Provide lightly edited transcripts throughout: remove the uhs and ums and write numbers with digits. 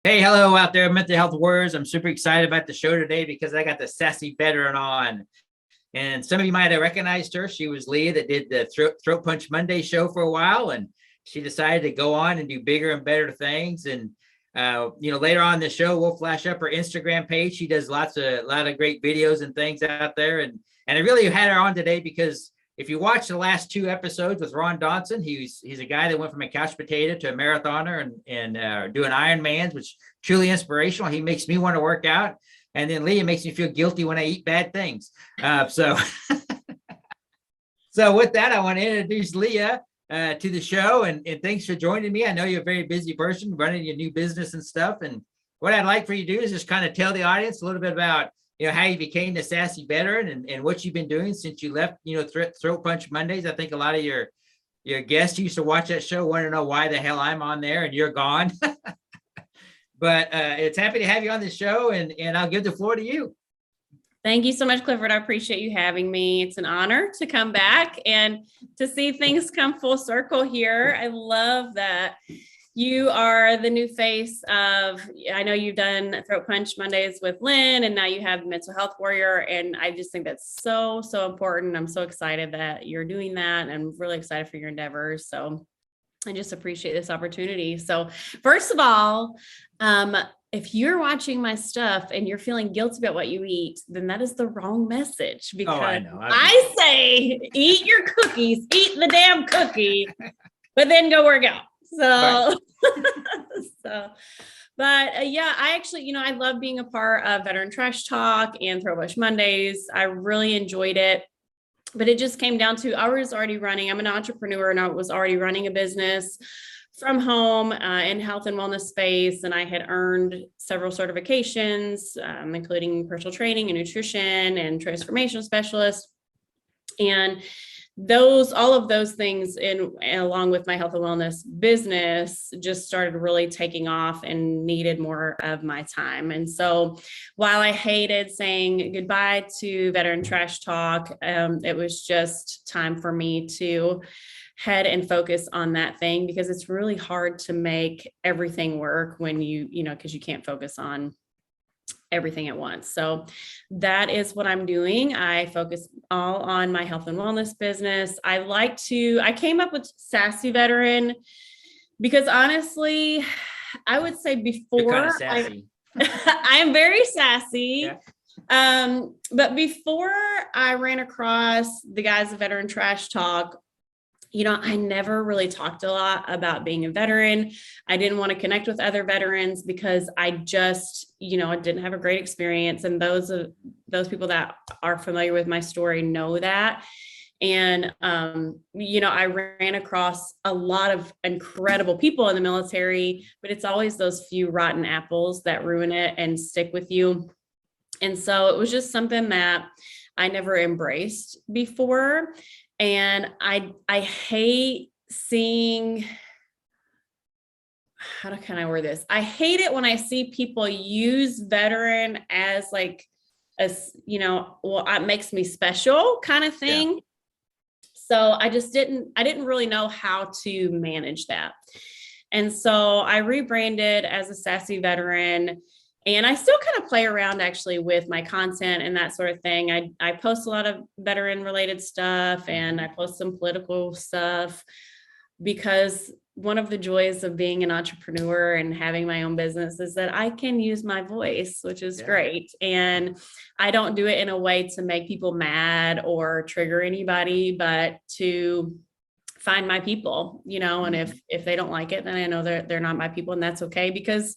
Hey, hello out there, mental health warriors. I'm super excited about the show today because I got the Sassy Veteran on. And some of you might have recognized her. She was Leah that did the Throat Punch Monday show for a while. And she decided to go on and do bigger and better things. And, later on in the show, we'll flash up her Instagram page. She does a lot of great videos and things out there. And I really had her on today because if you watch the last two episodes with Ron Donson, he's a guy that went from a couch potato to a marathoner and doing Ironmans, which truly inspirational. He makes me want to work out. And then Leah makes me feel guilty when I eat bad things. So with that, I want to introduce Leah to the show. And thanks for joining me. I know you're a very busy person running your new business and stuff. And what I'd like for you to do is just kind of tell the audience a little bit about how you became the Sassy Veteran and what you've been doing since you left, Throat Punch Mondays. I think a lot of your guests used to watch that show, want to know why the hell I'm on there and you're gone. But it's happy to have you on the show, and I'll give the floor to you. Thank you so much, Clifford. I appreciate you having me. It's an honor to come back and to see things come full circle here. I love that you are the new face of, I know you've done Throat Punch Mondays with Lynn, and now you have Mental Health Warrior. And I just think that's so, so important. I'm so excited that you're doing that, and I'm really excited for your endeavors. So I just appreciate this opportunity. So first of all, if you're watching my stuff and you're feeling guilty about what you eat, then that is the wrong message, because I know. I say, eat your cookies, eat the damn cookie, but then go work out. So, yeah, I actually, I love being a part of Veteran Trash Talk and Throat Punch Mondays. I really enjoyed it, but it just came down to, I was already running, I'm an entrepreneur, and I was already running a business from home in health and wellness space. And I had earned several certifications, including personal training and nutrition and transformation specialist. And all of those things along with my health and wellness business just started really taking off and needed more of my time. And so while I hated saying goodbye to Veteran Trash Talk, it was just time for me to head and focus on that thing, because it's really hard to make everything work when because you can't focus on everything at once. So that is what I'm doing. I focus all on my health and wellness business. I came up with Sassy Veteran because honestly, I would say before You're kind of sassy. I am very sassy. Yeah. But before I ran across the guys at Veteran Trash Talk, I never really talked a lot about being a veteran. I didn't want to connect with other veterans because I just, I didn't have a great experience. And those people that are familiar with my story know that. And, I ran across a lot of incredible people in the military, but it's always those few rotten apples that ruin it and stick with you. And so it was just something that I never embraced before. And I hate seeing, how can I word this? I hate it when I see people use veteran as like, it makes me special kind of thing. Yeah. So I didn't really know how to manage that. And so I rebranded as a Sassy Veteran. And I still kind of play around actually with my content and that sort of thing. I post a lot of veteran related stuff, and I post some political stuff, because one of the joys of being an entrepreneur and having my own business is that I can use my voice, which is great. And I don't do it in a way to make people mad or trigger anybody, but to find my people, and if they don't like it, then I know they're not my people, and that's okay, because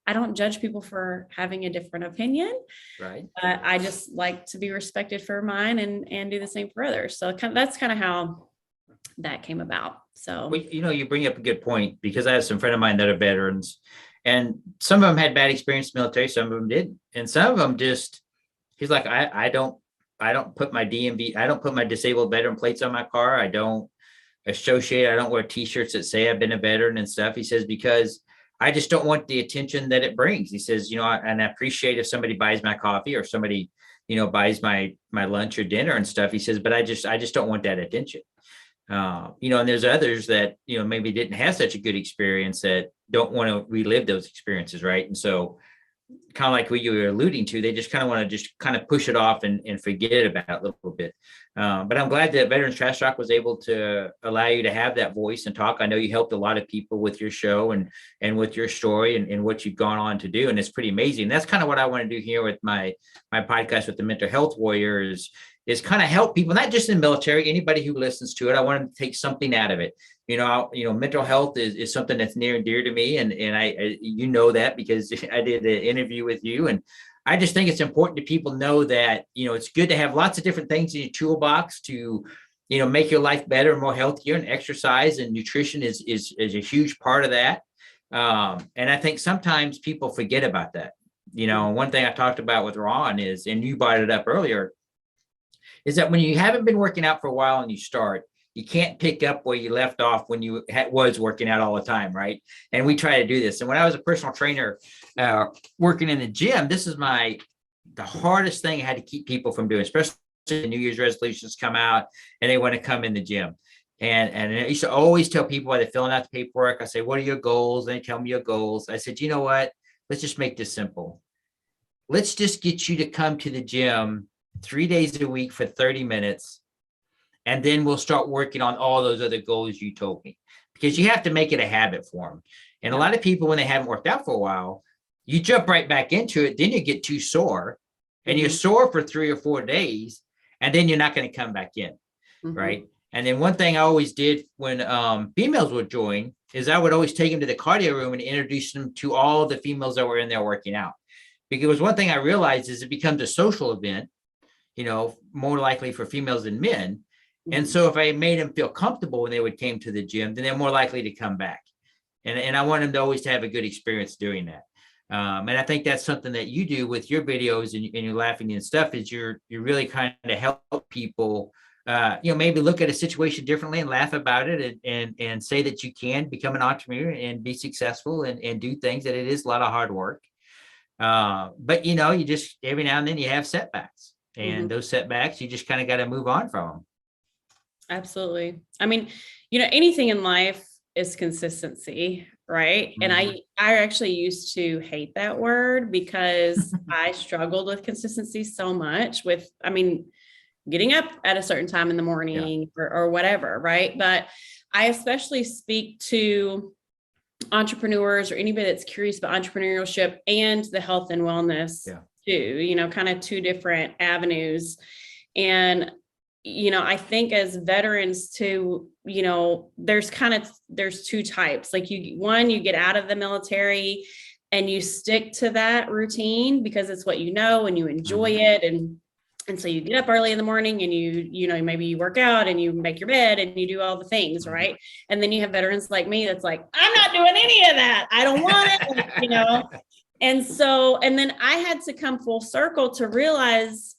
I don't judge people for having a different opinion. Right. I just like to be respected for mine and do the same for others. So that's kind of how that came about. So, well, you bring up a good point, because I have some friends of mine that are veterans, and some of them had bad experience in the military. Some of them did. And some of them he's like, I don't put my DMV, I don't put my disabled veteran plates on my car. I don't wear t-shirts that say I've been a veteran and stuff. He says, because I just don't want the attention that it brings. He says, and I appreciate if somebody buys my coffee or somebody, buys my lunch or dinner and stuff. He says, but I just don't want that attention. And there's others that, maybe didn't have such a good experience that, don't want to relive those experiences, right? And so kind of like what you were alluding to, they just kind of want to just kind of push it off and forget about it a little bit. But I'm glad that Veterans Trash Talk was able to allow you to have that voice and talk. I know you helped a lot of people with your show and with your story and what you've gone on to do. And it's pretty amazing. That's kind of what I want to do here with my podcast with the Mental Health Warriors is kind of help people, not just in the military, anybody who listens to it. I want to take something out of it. Mental health is something that's near and dear to me. And I you know that because I did an interview with you. And I just think it's important to people know that, it's good to have lots of different things in your toolbox to, make your life better and more healthier, and exercise and nutrition is a huge part of that. And I think sometimes people forget about that. One thing I talked about with Ron is, and you brought it up earlier, is that when you haven't been working out for a while and you start, you can't pick up where you left off when you was working out all the time, right? And we try to do this. And when I was a personal trainer working in the gym, this is the hardest thing I had to keep people from doing, especially when New Year's resolutions come out and they want to come in the gym. And I used to always tell people while they're filling out the paperwork, I say, what are your goals? And they tell me your goals. I said, you know what? Let's just make this simple. Let's just get you to come to the gym 3 days a week for 30 minutes. And then we'll start working on all those other goals you told me, because you have to make it a habit for them. And a lot of people, when they haven't worked out for a while, you jump right back into it. Then you get too sore and you're sore for 3 or 4 days, and then you're not going to come back in. Right. And then one thing I always did when females would join is I would always take them to the cardio room and introduce them to all the females that were in there working out. Because one thing I realized is it becomes a social event, more likely for females than men. And so if I made them feel comfortable when they came to the gym, then they're more likely to come back. And I want them to always have a good experience doing that. And I think that's something that you do with your videos and you're laughing and stuff, is you really kind of help people, maybe look at a situation differently and laugh about it and say that you can become an entrepreneur and be successful and do things, that it is a lot of hard work. But, you just every now and then you have setbacks, and those setbacks, you just kind of got to move on from them. Absolutely. I mean, anything in life is consistency, right? And I actually used to hate that word because I struggled with consistency so much getting up at a certain time in the morning or whatever, right? But I especially speak to entrepreneurs or anybody that's curious about entrepreneurship and the health and wellness too, kind of two different avenues. And I think as veterans too, there's two types. Like you get out of the military and you stick to that routine because it's what and you enjoy it. And so you get up early in the morning and maybe you work out and you make your bed and you do all the things, right? And then you have veterans like me that's like, I'm not doing any of that. I don't want it, And then I had to come full circle to realize,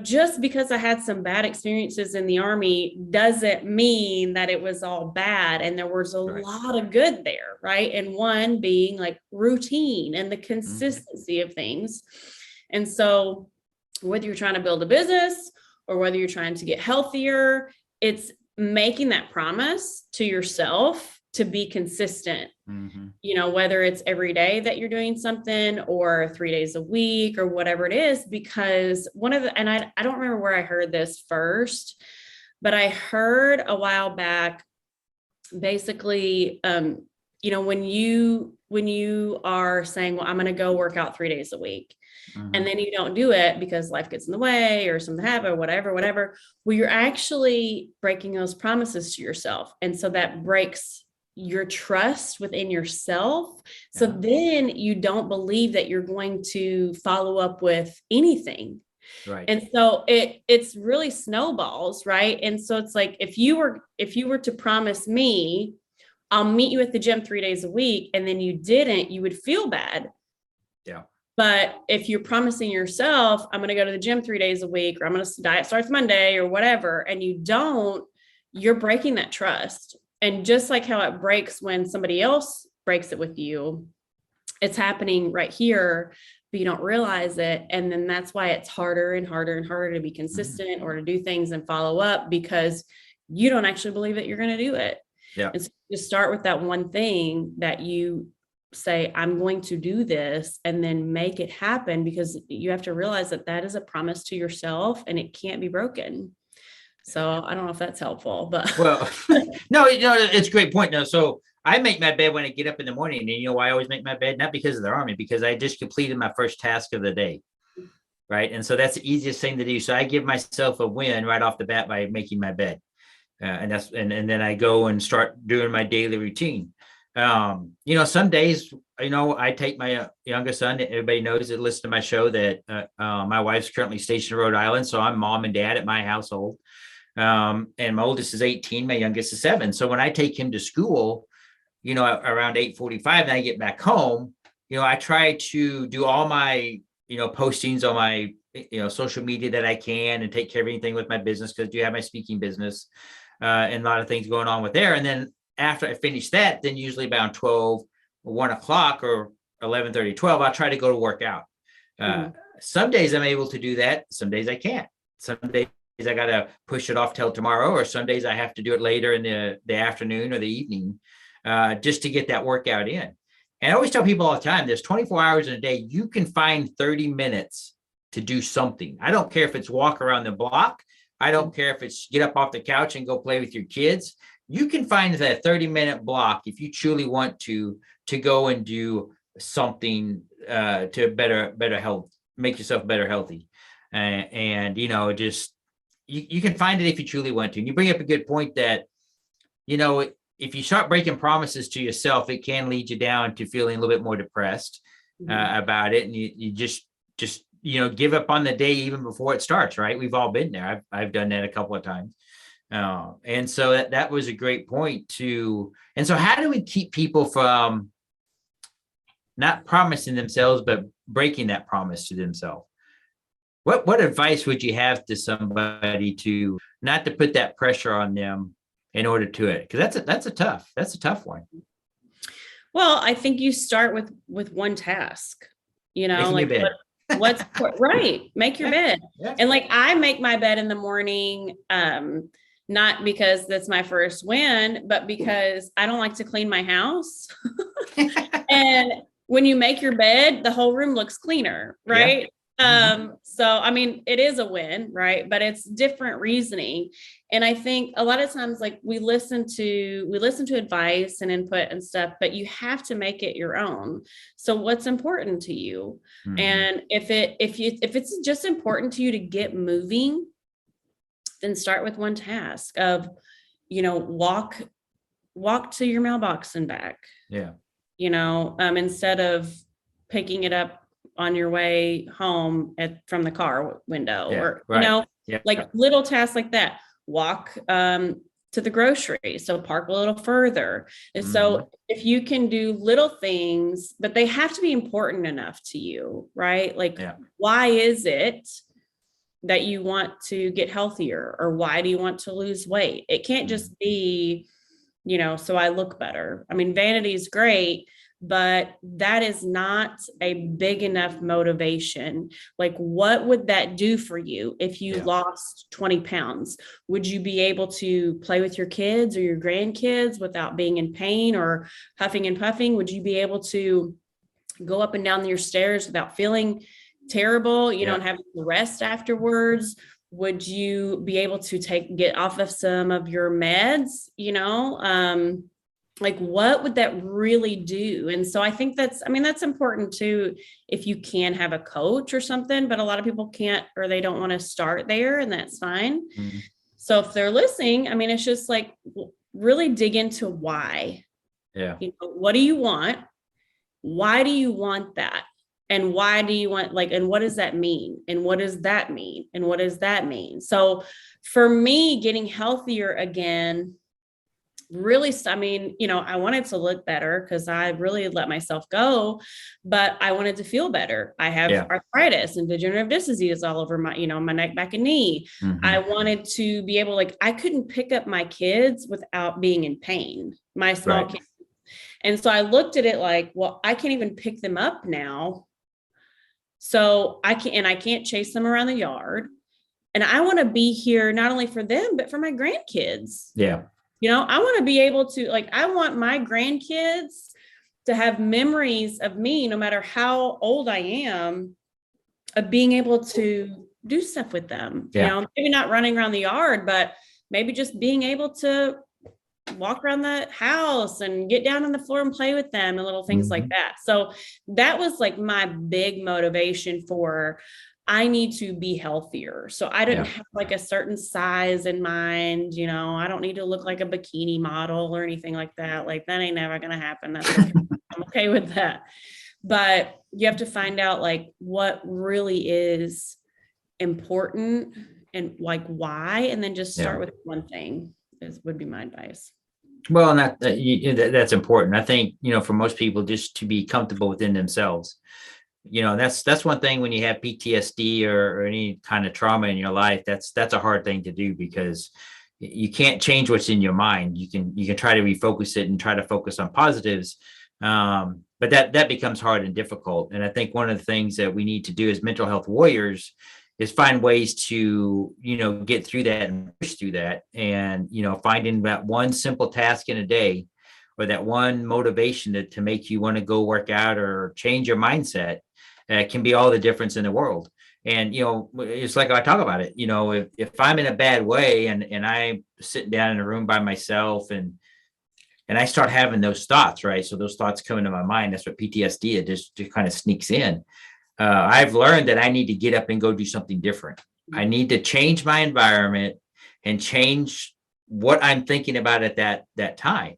just because I had some bad experiences in the Army doesn't mean that it was all bad. And there was a lot of good there, right? And one being like routine and the consistency of things. And so whether you're trying to build a business or whether you're trying to get healthier, it's making that promise to yourself to be consistent, whether it's every day that you're doing something or 3 days a week or whatever it is, because I don't remember where I heard this first, but I heard a while back, basically, when you are saying, well, I'm going to go work out 3 days a week, and then you don't do it because life gets in the way or something happens or whatever, well, you're actually breaking those promises to yourself. And so that breaks your trust within yourself. So then you don't believe that you're going to follow up with anything. Right. And so it's really snowballs, right? And so it's like, if you were to promise me, I'll meet you at the gym 3 days a week, and then you didn't, you would feel bad. Yeah. But if you're promising yourself, I'm going to go to the gym 3 days a week, or I'm going to diet starts Monday or whatever, and you don't, you're breaking that trust. And just like how it breaks when somebody else breaks it with you, it's happening right here, but you don't realize it. And then that's why it's harder and harder and harder to be consistent or to do things and follow up, because you don't actually believe that you're going to do it. Yeah. And so just start with that one thing that you say, I'm going to do this, and then make it happen, because you have to realize that that is a promise to yourself and it can't be broken. So I don't know if that's helpful, but Well, no, it's a great point. No, so I make my bed when I get up in the morning, and you know why I always make my bed? Not because of the Army, because I just completed my first task of the day. Right. And so that's the easiest thing to do. So I give myself a win right off the bat by making my bed. And then I go and start doing my daily routine. Some days, I take my youngest son. Everybody knows that listen to my show that my wife's currently stationed in Rhode Island. So I'm mom and dad at my household. And my oldest is 18, my youngest is 7. So when I take him to school, around 8:45, and I get back home, I try to do all my postings on my, social media that I can, and take care of anything with my business, because I do have my speaking business and a lot of things going on with there. And then after I finish that, then usually about 12 or 1 o'clock or 11:30, 12, I'll try to go to work out. Some days I'm able to do that. Some days I can't. Some days I got to push it off till tomorrow, or some days I have to do it later in the afternoon or the evening just to get that workout in. And I always tell people all the time, there's 24 hours in a day. You can find 30 minutes to do something. I don't care if it's walk around the block. I don't care if it's get up off the couch and go play with your kids. You can find that 30-minute block if you truly want to go and do something to better health, make yourself better healthy. And just you can find it if you truly want to. And you bring up a good point that, if you start breaking promises to yourself, it can lead you down to feeling a little bit more depressed about it. And you just give up on the day even before it starts, right? We've all been there. I've done that a couple of times. And so that was a great point too. And so how do we keep people from not promising themselves, but breaking that promise to themselves? What advice would you have to somebody to not to put that pressure on them in order to it? Because that's a tough one. Well, I think you start with one task, Making your bed. What's right. Make your bed. Yeah. And like, I make my bed in the morning, not because that's my first win, but because I don't like to clean my house. And when you make your bed, the whole room looks cleaner, right? Yeah. So, I mean, it is a win, right? But it's different reasoning. And I think a lot of times, like, we listen to advice and input and stuff, but you have to make it your own. So what's important to you? Mm-hmm. And if it's just important to you to get moving, then start with one task of, walk to your mailbox and back. Yeah. Instead of picking it up on your way home from the car window, or, right. Little tasks like that. Walk to the grocery. So park a little further. And so if you can do little things, but they have to be important enough to you, right? Like, why is it that you want to get healthier, or why do you want to lose weight? It can't just be, so I look better. I mean, vanity is great, but that is not a big enough motivation. Like, what would that do for you if you lost 20 pounds? Would you be able to play with your kids or your grandkids without being in pain or huffing and puffing? Would you be able to go up and down your stairs without feeling terrible, and having to rest afterwards? Would you be able to get off of some of your meds, like, what would that really do? And so I think that's important too, if you can have a coach or something, but a lot of people can't, or they don't want to start there, and that's fine. Mm-hmm. So if they're listening, it's just like, really dig into why. Yeah. What do you want? Why do you want that? And why do you want, and what does that mean? And what does that mean? And what does that mean? So for me, getting healthier again, really, I wanted to look better because I really let myself go, but I wanted to feel better. I have arthritis and degenerative disc disease all over my, my neck, back, and knee. Mm-hmm. I wanted to be able, I couldn't pick up my kids without being in pain, my small kids. And so I looked at it like, well, I can't even pick them up now. So I can't chase them around the yard. And I want to be here not only for them, but for my grandkids. Yeah. You know, I want to be able to, like, I want my grandkids to have memories of me, no matter how old I am, of being able to do stuff with them. Yeah. You know, maybe not running around the yard, but maybe just being able to walk around the house and get down on the floor and play with them and little things like that. So that was like my big motivation for, I need to be healthier. So I didn't have like a certain size in mind. You know, I don't need to look like a bikini model or anything like that. Like that ain't never going to happen. That's okay. I'm okay with that. But you have to find out like what really is important and like why, and then just start with one thing would be my advice. Well, and that's important. I think, you know, for most people, just to be comfortable within themselves. You know, that's one thing when you have PTSD or any kind of trauma in your life, that's a hard thing to do, because you can't change what's in your mind. You can try to refocus it and try to focus on positives. But that becomes hard and difficult. And I think one of the things that we need to do as mental health warriors is find ways to, you know, get through that and push through that. And, you know, finding that one simple task in a day, or that one motivation to make you want to go work out or change your mindset, can be all the difference in the world. And, you know, it's like I talk about it, you know, if I'm in a bad way and I'm sitting down in a room by myself and I start having those thoughts, right? So those thoughts come into my mind. That's what PTSD, it just kind of sneaks in. I've learned that I need to get up and go do something different. I need to change my environment and change what I'm thinking about at that time.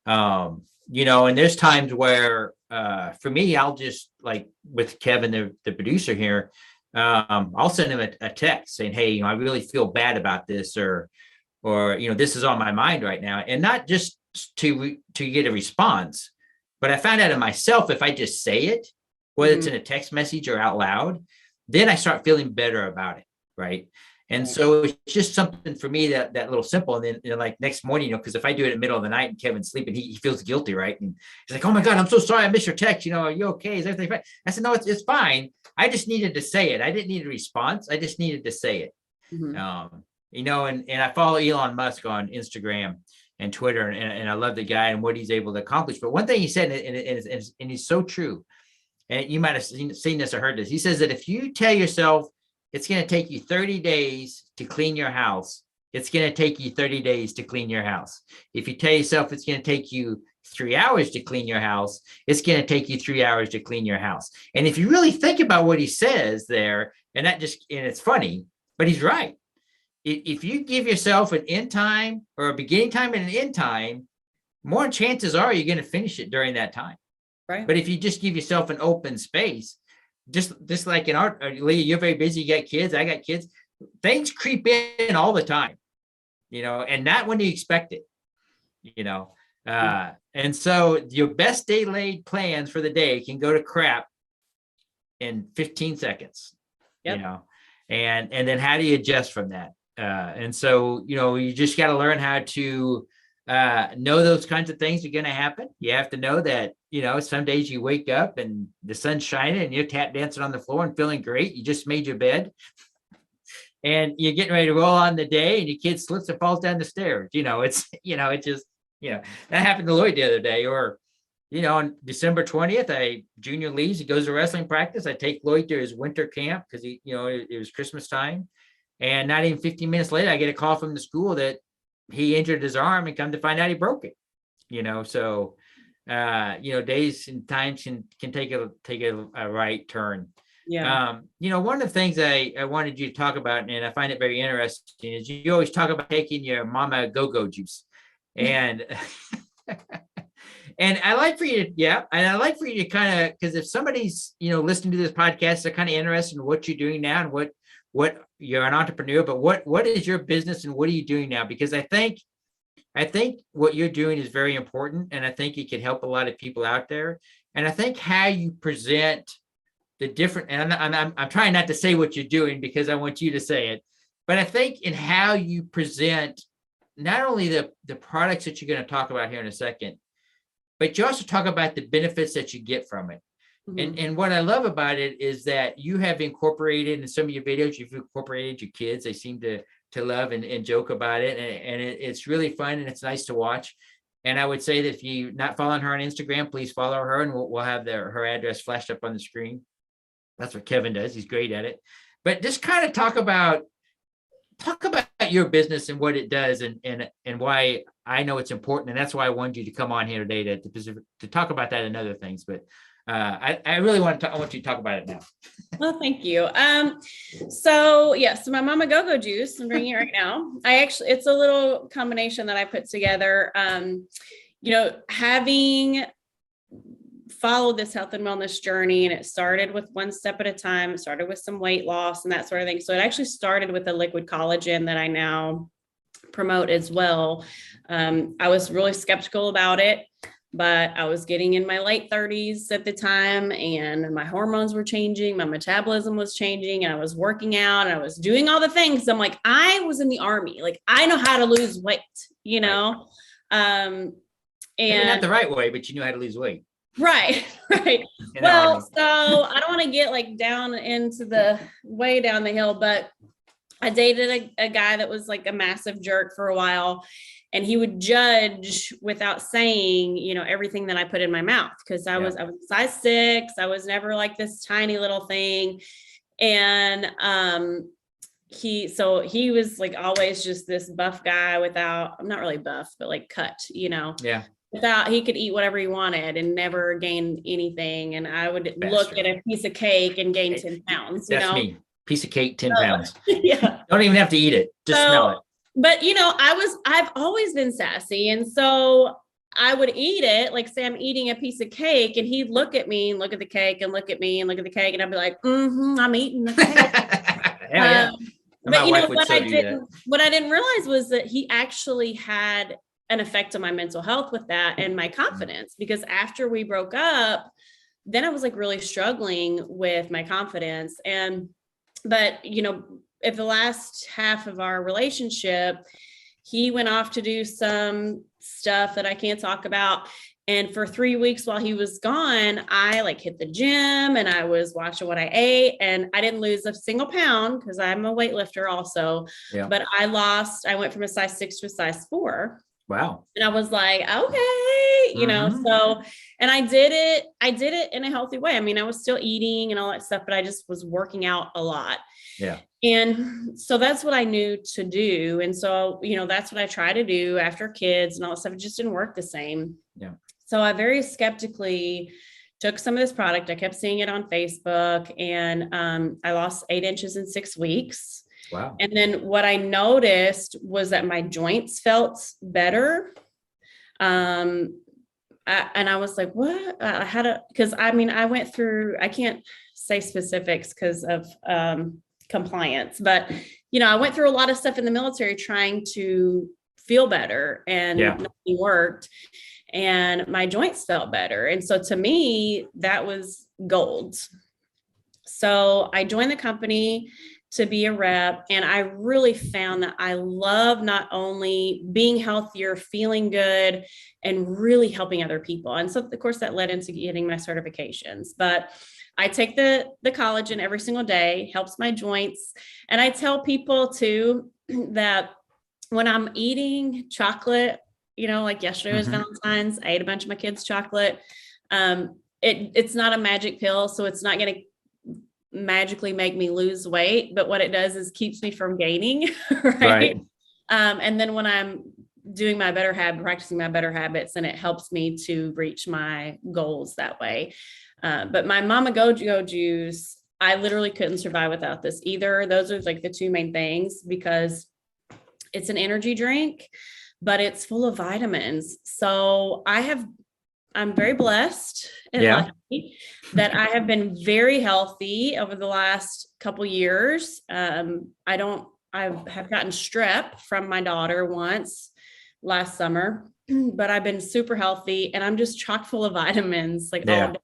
You know, and there's times where, for me, I'll just, like with Kevin, the producer here, I'll send him a text saying, hey, you know, I really feel bad about this, or, you know, this is on my mind right now. And not just to get a response, but I found out in myself, if I just say it, whether it's in a text message or out loud, then I start feeling better about it. Right. And so it's just something for me that little simple. And then, you know, like next morning, you know, because if I do it in the middle of the night and Kevin's sleeping, he feels guilty. Right. And he's like, oh my God, I'm so sorry. I missed your text. You know, are you okay? Is everything fine? I said, no, it's fine. I just needed to say it. I didn't need a response. I just needed to say it. You know, and I follow Elon Musk on Instagram and Twitter, and I love the guy and what he's able to accomplish. But one thing he said, and he's so true, and you might have seen this or heard this. He says that if you tell yourself it's going to take you 30 days to clean your house, it's going to take you 30 days to clean your house. If you tell yourself it's going to take you 3 hours to clean your house, it's going to take you 3 hours to clean your house. And if you really think about what he says there, and it's funny, but he's right. If you give yourself an end time or a beginning time and an end time, more chances are you're going to finish it during that time. Right. But if you just give yourself an open space, just like in art, Leah, you're very busy, you got kids, I got kids, things creep in all the time, you know, and not when you expect it, you know. And so your best day laid plans for the day can go to crap in 15 seconds, you know, and then how do you adjust from that? And so, you know, you just got to learn how to know those kinds of things are going to happen. You have to know that, you know, some days you wake up and the sun's shining and you're tap dancing on the floor and feeling great. You just made your bed and you're getting ready to roll on the day and your kid slips and falls down the stairs. You know, it's, you know, it just, you know, that happened to Lloyd the other day. Or, you know, on December 20th, Junior leaves, he goes to wrestling practice. I take Lloyd to his winter camp because he, you know, it was Christmas time. And not even 15 minutes later, I get a call from the school that he injured his arm, and come to find out he broke it, you know. So, you know, days and times can take a right turn. Yeah. You know, one of the things I wanted you to talk about, and I find it very interesting, is you always talk about taking your mama go-go juice. And, and I like for you to kind of, because if somebody's, you know, listening to this podcast, they're kind of interested in what you're doing now and what you're an entrepreneur, but what is your business and what are you doing now? Because I think what you're doing is very important, and I think it can help a lot of people out there. And I think how you present the different, and I'm trying not to say what you're doing because I want you to say it, but I think in how you present not only the products that you're going to talk about here in a second, but you also talk about the benefits that you get from it. And what I love about it is that you have incorporated in some of your videos, you've incorporated your kids. They seem to love and joke about it. And it's really fun and it's nice to watch. And I would say that if you're not following her on Instagram, please follow her, and we'll have her address flashed up on the screen. That's what Kevin does. He's great at it. But just kind of talk about your business and what it does, and why I know it's important. And that's why I wanted you to come on here today to talk about that and other things. But I really want you to talk about it now. Well, thank you. So my Mama Go-Go juice, I'm drinking it right now. It's a little combination that I put together. Having followed this health and wellness journey, and it started with one step at a time. It started with some weight loss and that sort of thing. So it actually started with a liquid collagen that I now promote as well. I was really skeptical about it, but I was getting in my late 30s at the time, and my hormones were changing, my metabolism was changing, and I was working out and I was doing all the things. I'm like, I was in the Army. Like, I know how to lose weight, Right. Maybe not the right way, but you know how to lose weight. Right. Well, so I don't want to get like down into the way down the hill, but I dated a guy that was like a massive jerk for a while, and he would judge without saying, everything that I put in my mouth. Cause I was size 6. I was never like this tiny little thing. And, he was like always just this buff guy I'm not really buff, but like cut, Yeah. He could eat whatever he wanted and never gain anything. And I would look at a piece of cake and gain 10 pounds. That's me. Piece of cake, 10 pounds. Yeah. Don't even have to eat it. Just smell it. But I've always been sassy. And so I would eat it, like say I'm eating a piece of cake, and he'd look at me and look at the cake and look at me and look at the cake. And I'd be like, I'm eating the cake. Yeah. But what I didn't realize was that he actually had an effect on my mental health with that and my confidence, because after we broke up, then I was like really struggling with my confidence. But at the last half of our relationship, he went off to do some stuff that I can't talk about. And for 3 weeks while he was gone, I like hit the gym and I was watching what I ate, and I didn't lose a single pound because I'm a weightlifter also. Yeah. But I went from a size 6 to a size 4. Wow. And I was like, okay, and I did it in a healthy way. I mean, I was still eating and all that stuff, but I just was working out a lot. Yeah. And so that's what I knew to do. And so, that's what I try to do after kids and all that stuff. It just didn't work the same. Yeah. So I very skeptically took some of this product. I kept seeing it on Facebook, and I lost 8 inches in 6 weeks. Wow. And then what I noticed was that my joints felt better. And I was like, what? I went through, I can't say specifics because of compliance, but, I went through a lot of stuff in the military trying to feel better, and nothing worked. And my joints felt better. And so to me, that was gold. So I joined the company to be a rep. And I really found that I love not only being healthier, feeling good, and really helping other people. And so of course that led into getting my certifications, but I take the collagen every single day, helps my joints. And I tell people too, that when I'm eating chocolate, like yesterday was Valentine's, I ate a bunch of my kids' chocolate. It's not a magic pill, so it's not going to magically make me lose weight, but what it does is keeps me from gaining. Right. And then when I'm doing practicing my better habits, and it helps me to reach my goals that way. But my Mama Go-Go juice, I literally couldn't survive without this either. Those are like the 2 main things, because it's an energy drink, but it's full of vitamins. So I'm very blessed and lucky that I have been very healthy over the last couple years. I have gotten strep from my daughter once last summer, but I've been super healthy, and I'm just chock full of vitamins all day.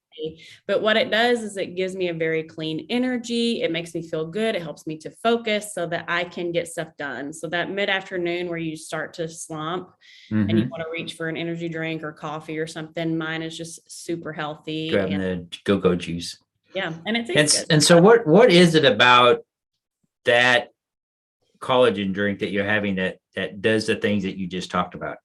But what it does is it gives me a very clean energy. It makes me feel good. It helps me to focus so that I can get stuff done. So that mid-afternoon where you start to slump and you want to reach for an energy drink or coffee or something, mine is just super healthy. Grabbing the go-go juice. Yeah. And it tastes good. And so what is it about that collagen drink that you're having that does the things that you just talked about?